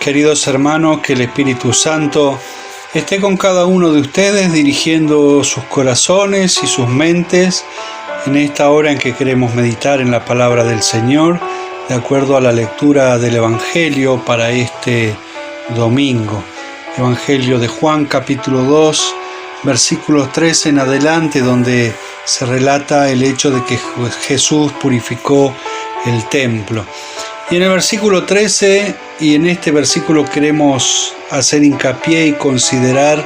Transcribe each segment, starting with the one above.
Queridos hermanos, que el Espíritu Santo esté con cada uno de ustedes, dirigiendo sus corazones y sus mentes en esta hora en que queremos meditar en la palabra del Señor, de acuerdo a la lectura del Evangelio para este domingo. Evangelio de Juan, capítulo 2, versículos 13 en adelante, donde se relata el hecho de que Jesús purificó el templo. Y en el versículo 13, y en este versículo queremos hacer hincapié y considerar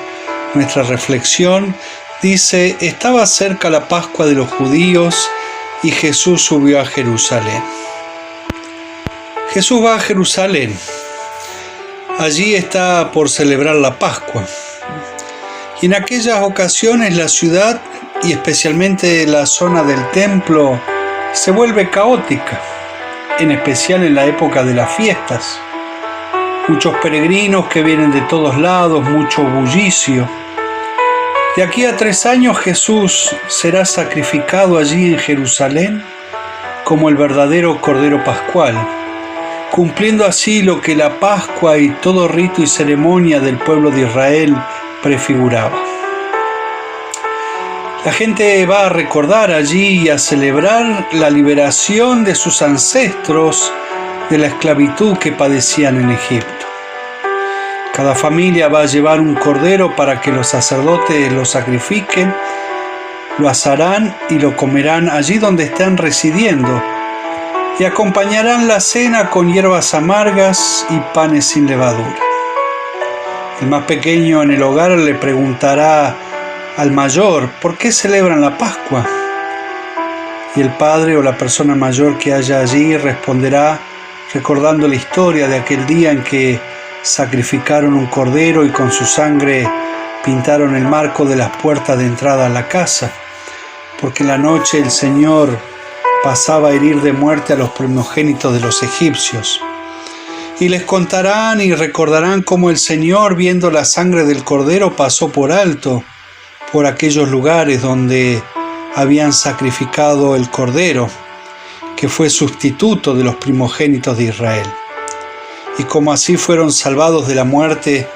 nuestra reflexión, dice: estaba cerca la Pascua de los judíos y Jesús subió a Jerusalén. Jesús va a Jerusalén. Allí está por celebrar la Pascua. Y en aquellas ocasiones la ciudad, y especialmente la zona del templo, se vuelve caótica, en especial en la época de las fiestas. Muchos peregrinos que vienen de todos lados, mucho bullicio. De aquí a 3 años Jesús será sacrificado allí en Jerusalén como el verdadero Cordero Pascual, cumpliendo así lo que la Pascua y todo rito y ceremonia del pueblo de Israel prefiguraba. La gente va a recordar allí y a celebrar la liberación de sus ancestros de la esclavitud que padecían en Egipto. Cada familia va a llevar un cordero para que los sacerdotes lo sacrifiquen, lo asarán y lo comerán allí donde estén residiendo, y acompañarán la cena con hierbas amargas y panes sin levadura. El más pequeño en el hogar le preguntará al mayor: ¿por qué celebran la Pascua? Y el padre o la persona mayor que haya allí responderá recordando la historia de aquel día en que sacrificaron un cordero y con su sangre pintaron el marco de las puertas de entrada a la casa, porque en la noche el Señor pasaba a herir de muerte a los primogénitos de los egipcios. Y les contarán y recordarán cómo el Señor, viendo la sangre del cordero, pasó por alto por aquellos lugares donde habían sacrificado el cordero, que fue sustituto de los primogénitos de Israel, y cómo así fueron salvados de la muerte,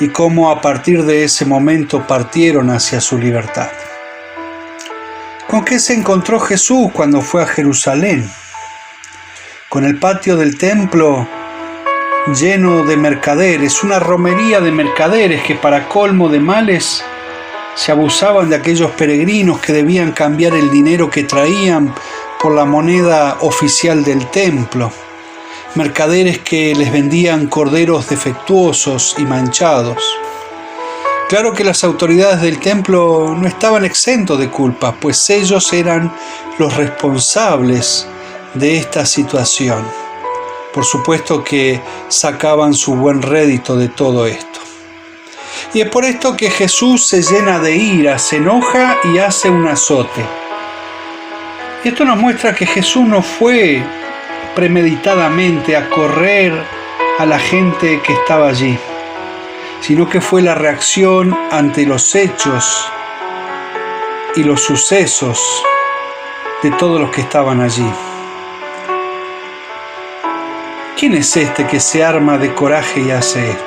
y cómo a partir de ese momento partieron hacia su libertad. ¿Con qué se encontró Jesús cuando fue a Jerusalén? Con el patio del templo lleno de mercaderes, una romería de mercaderes que, para colmo de males, se abusaban de aquellos peregrinos que debían cambiar el dinero que traían por la moneda oficial del templo. Mercaderes que les vendían corderos defectuosos y manchados. Claro que las autoridades del templo no estaban exentos de culpa, pues ellos eran los responsables de esta situación. Por supuesto que sacaban su buen rédito de todo esto. Y es por esto que Jesús se llena de ira, se enoja y hace un azote. Y esto nos muestra que Jesús no fue premeditadamente a correr a la gente que estaba allí, sino que fue la reacción ante los hechos y los sucesos de todos los que estaban allí. ¿Quién es este que se arma de coraje y hace esto?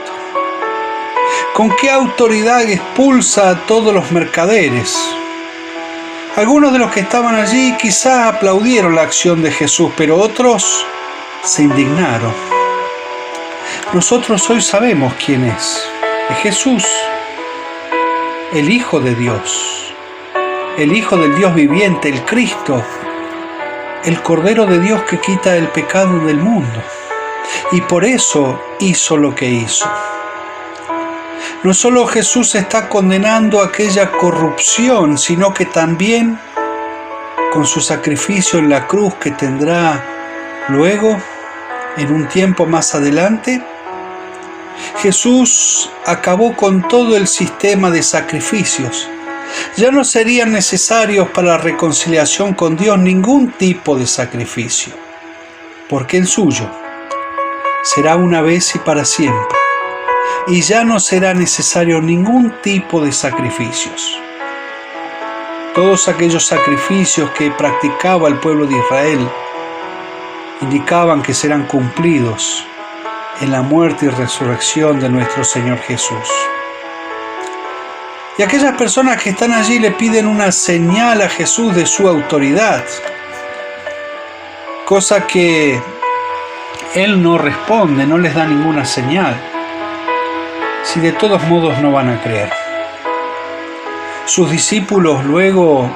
¿Con qué autoridad expulsa a todos los mercaderes? Algunos de los que estaban allí quizá aplaudieron la acción de Jesús, pero otros se indignaron. Nosotros hoy sabemos quién es Jesús, el Hijo de Dios, el Hijo del Dios viviente, el Cristo, el Cordero de Dios que quita el pecado del mundo. Y por eso hizo lo que hizo. No solo Jesús está condenando aquella corrupción, sino que también con su sacrificio en la cruz que tendrá luego, en un tiempo más adelante, Jesús acabó con todo el sistema de sacrificios. Ya no serían necesarios para la reconciliación con Dios ningún tipo de sacrificio, porque el suyo será una vez y para siempre. Y ya no será necesario ningún tipo de sacrificios. Todos aquellos sacrificios que practicaba el pueblo de Israel indicaban que serán cumplidos en la muerte y resurrección de nuestro Señor Jesús. Y aquellas personas que están allí le piden una señal a Jesús de su autoridad, cosa que Él no responde, no les da ninguna señal, si de todos modos no van a creer. Sus discípulos, luego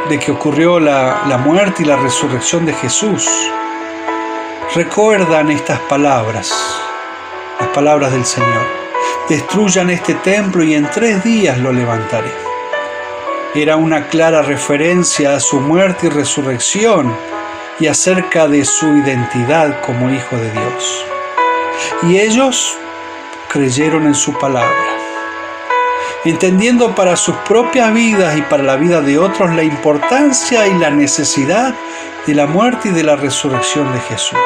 de que ocurrió la muerte y la resurrección de Jesús, recuerdan estas palabras, las palabras del Señor: destruyan este templo y en 3 días lo levantaré. Era una clara referencia a su muerte y resurrección y acerca de su identidad como Hijo de Dios. Y ellos creyeron en su palabra, entendiendo para sus propias vidas y para la vida de otros la importancia y la necesidad de la muerte y de la resurrección de Jesús.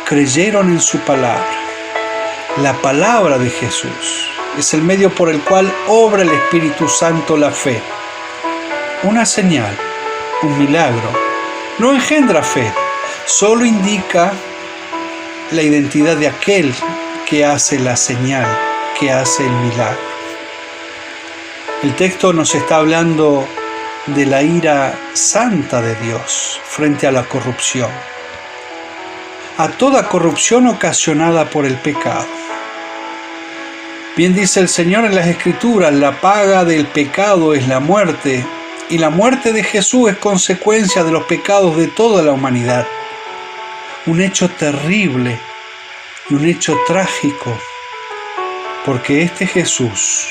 Creyeron en su palabra. La palabra de Jesús es el medio por el cual obra el Espíritu Santo la fe. Una señal, un milagro, no engendra fe, solo indica la identidad de aquel que hace la señal, que hace el milagro. El texto nos está hablando de la ira santa de Dios frente a la corrupción, a toda corrupción ocasionada por el pecado. Bien dice el Señor en las Escrituras: la paga del pecado es la muerte, y la muerte de Jesús es consecuencia de los pecados de toda la humanidad. Un hecho terrible y un hecho trágico, porque este Jesús,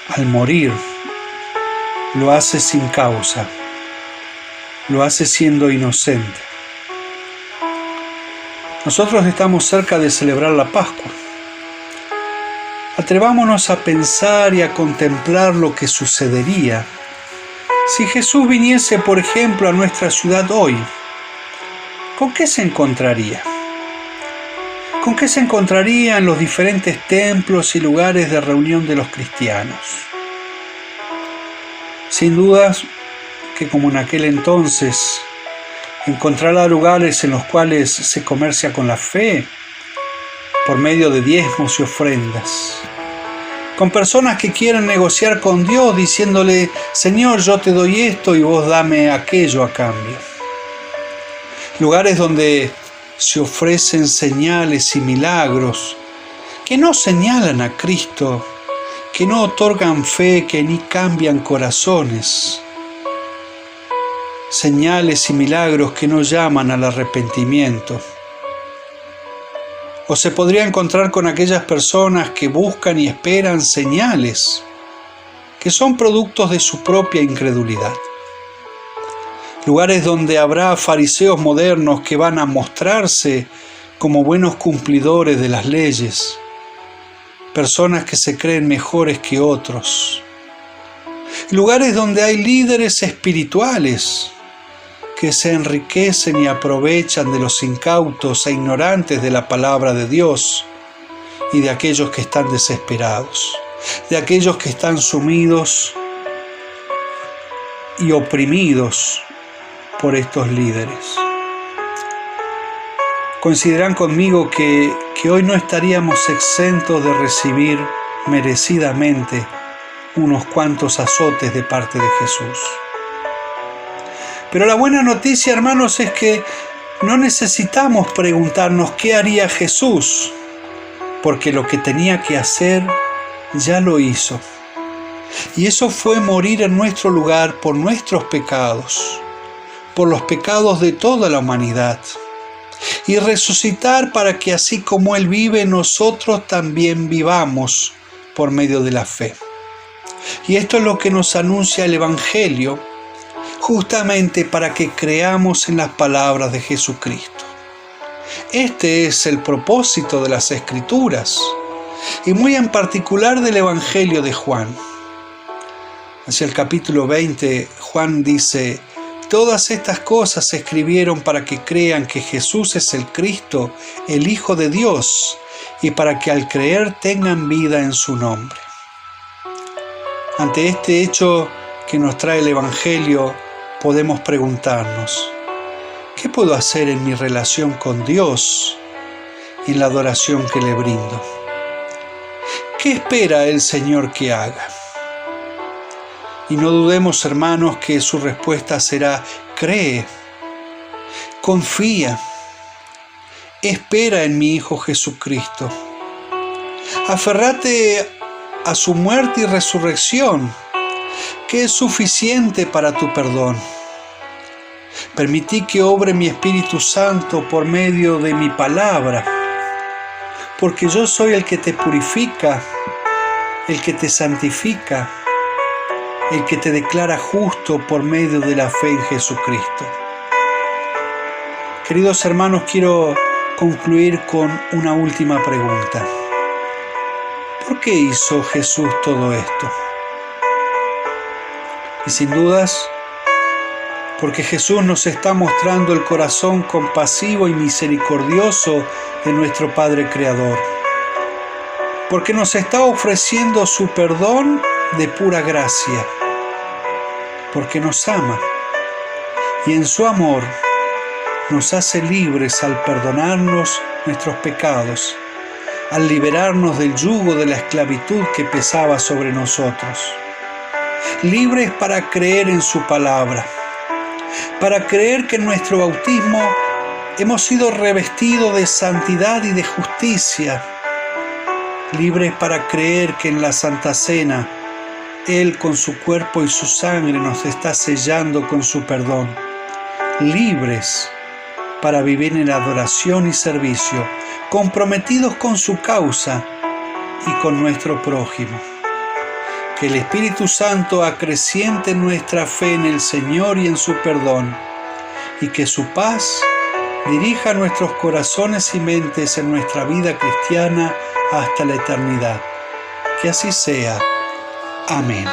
al morir, lo hace sin causa, lo hace siendo inocente. Nosotros estamos cerca de celebrar la Pascua. Atrevámonos a pensar y a contemplar lo que sucedería si Jesús viniese, por ejemplo, a nuestra ciudad hoy. ¿Con qué se encontraría? ¿Con qué se encontraría en los diferentes templos y lugares de reunión de los cristianos? Sin dudas que, como en aquel entonces, encontrará lugares en los cuales se comercia con la fe, por medio de diezmos y ofrendas, con personas que quieren negociar con Dios diciéndole: Señor, yo te doy esto y vos dame aquello a cambio. Lugares donde se ofrecen señales y milagros que no señalan a Cristo, que no otorgan fe, que ni cambian corazones. Señales y milagros que no llaman al arrepentimiento. O se podría encontrar con aquellas personas que buscan y esperan señales que son productos de su propia incredulidad. Lugares donde habrá fariseos modernos que van a mostrarse como buenos cumplidores de las leyes, personas que se creen mejores que otros. Lugares donde hay líderes espirituales que se enriquecen y aprovechan de los incautos e ignorantes de la palabra de Dios y de aquellos que están desesperados, de aquellos que están sumidos y oprimidos por estos líderes. Consideran conmigo que hoy no estaríamos exentos de recibir merecidamente unos cuantos azotes de parte de Jesús. Pero la buena noticia, hermanos, es que no necesitamos preguntarnos qué haría Jesús, porque lo que tenía que hacer ya lo hizo. Y eso fue morir en nuestro lugar por nuestros pecados, por los pecados de toda la humanidad, y resucitar para que así como Él vive, nosotros también vivamos por medio de la fe. Y esto es lo que nos anuncia el Evangelio, justamente para que creamos en las palabras de Jesucristo. Este es el propósito de las Escrituras, y muy en particular del Evangelio de Juan. Hacia el capítulo 20, Juan dice: todas estas cosas se escribieron para que crean que Jesús es el Cristo, el Hijo de Dios, y para que al creer tengan vida en su nombre. Ante este hecho que nos trae el Evangelio, podemos preguntarnos: ¿Qué puedo hacer en mi relación con Dios y en la adoración que le brindo? ¿Qué espera el Señor que haga? Y no dudemos, hermanos, que su respuesta será: cree, confía, espera en mi Hijo Jesucristo. Aférrate a su muerte y resurrección, que es suficiente para tu perdón. Permití que obre mi Espíritu Santo por medio de mi palabra, porque yo soy el que te purifica, el que te santifica, el que te declara justo por medio de la fe en Jesucristo. Queridos hermanos, quiero concluir con una última pregunta. ¿Por qué hizo Jesús todo esto? Y sin dudas, porque Jesús nos está mostrando el corazón compasivo y misericordioso de nuestro Padre Creador. Porque nos está ofreciendo su perdón de pura gracia. Porque nos ama. Y en su amor nos hace libres al perdonarnos nuestros pecados, al liberarnos del yugo de la esclavitud que pesaba sobre nosotros. Libres para creer en su palabra, para creer que en nuestro bautismo hemos sido revestidos de santidad y de justicia. Libres para creer que en la Santa Cena Él con su cuerpo y su sangre nos está sellando con su perdón. Libres para vivir en adoración y servicio, comprometidos con su causa y con nuestro prójimo. Que el Espíritu Santo acreciente nuestra fe en el Señor y en su perdón, y que su paz dirija nuestros corazones y mentes en nuestra vida cristiana hasta la eternidad. Que así sea. Amén.